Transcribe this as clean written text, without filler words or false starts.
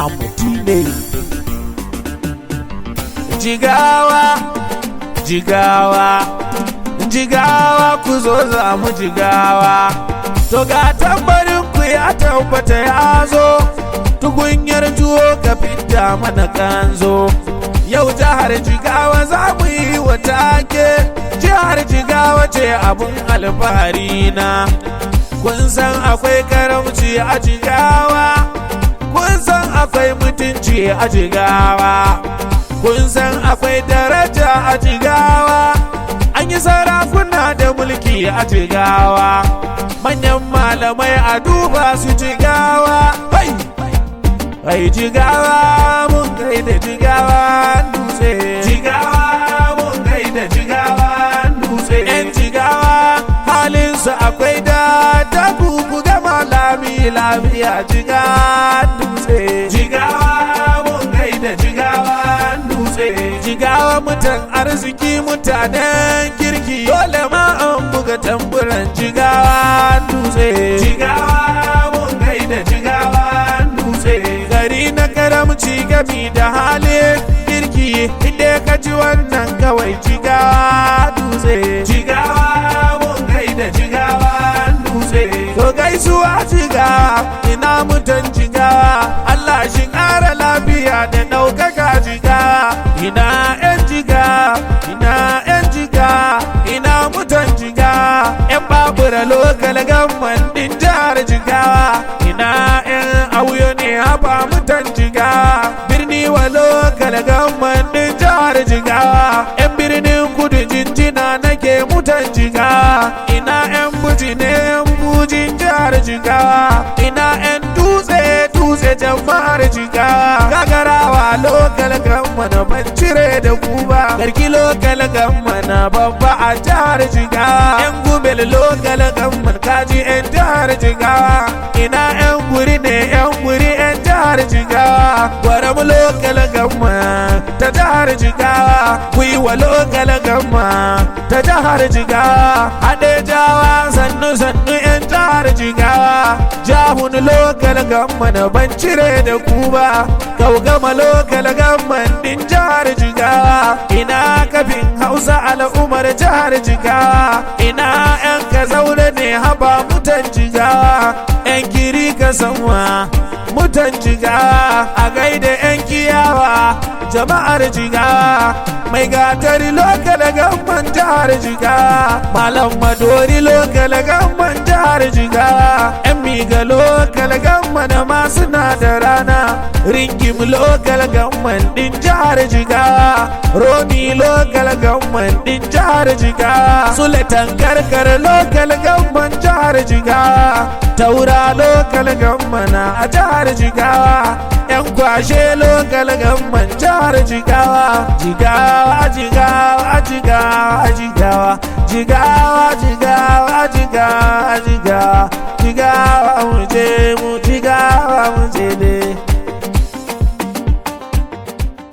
Amudi ne. Jigawa, Jigawa, Jigawa ku zo za mu Jigawa. To ga tambarin ku ya tabbata ya zo, tukunyar tuwo ka fidda mana kanzo. Yau jihar Jigawa za mu yi wa take, jihar Jigawa ce abun alfahari na. Kun san akwai karamci a Jigawa, kun san akwai mutunci a Jigawa, kun san akwai daraja a Jigawa, an yi sarakuna da mulki a Jigawa, manyan malamai a duba su Jigawa. Hai Jigawa mun gaida Jigawa dutse, Jigawa mun gaida Jigawa dutse. Yan Jigawa halinsu akwai da ta kuku gama lami lafiya Jigawa dutse, Jigawa mun gaida Jigawa dutse. Jigawa mutan arziki mutanen kirki, dole ma an buga tamburan Jigawa dutse, Jigawa mun gaida Jigawa dutse. Gari na karamci gami da halin kirki, inda ka ji wannan kawai Jigawa dutse, Jigawa mun gaida Jigawa dutse. To gaisuwa Jigawa, ina mutan Jigawa, Allah shi ƙara lafiya da ɗaukaka Jigawa. Ina 'yan Jigawa, ina 'yan Jigawa, ina mutan Jigawa, 'yan babura lokal gamman ɗin jihar Jigawa. Ina 'yan auyo ne haba mutan Jigawa, birni wa lokal gamman ɗin jihar Jigawa. 'Yan birnin kudu jinjina nake mutan Jigawa. Ina 'yan buji ne 'yan bujin jihar Jigawa. Ina 'yan dutse dutse jama'ar Jigawa. Gagarawa lokal gamman ban cire da ku ba, garki lokal gamman babba a jihar Jigawa. 'Yan gubel lokal gamman kaji 'yan jihar Jigawa. Ina 'yan guri ne 'yan guri 'yan jihar Jigawa. Gwaram lokal gamman ta jihar Jigawa, Gwiwa lokal gamman ta jihar Jigawa. Hadejawa sannu sannu 'yan jihar Jigawa. Jahun lokal gamman ban cire da ku ba, Kaugama lokal gamman din jihar Jigawa. Ina kafin Hausa al'ummar jihar Jigawa. Ina 'yan Kazaure ne haba mutan Jigawa. 'Yan Kiri ka sanwa mutan Jigawa, a gaida 'yan Kiyawa jama'ar Jigawa. Mai gatari lokal gamman jihar Jigawa, Malam Madori lokal gamman jihar Jigawa. 'Yan Miga lokal gamman ma suna da rana, Ringim lokal gamman din jihar Jigawa. Roni lokal gamman din jihar Jigawa. Sultan Karkar lokal gamman jihar Jigawa. Taura lokal gamman a jihar Jigawa. 'Yan Kwashe lokal gamman jihar Jigawa. Jigawa, Jigawa, Jigawa, Jigawa, Jigawa, Jigawa, Jigawa, Jigawa, Jigawa, mu je mu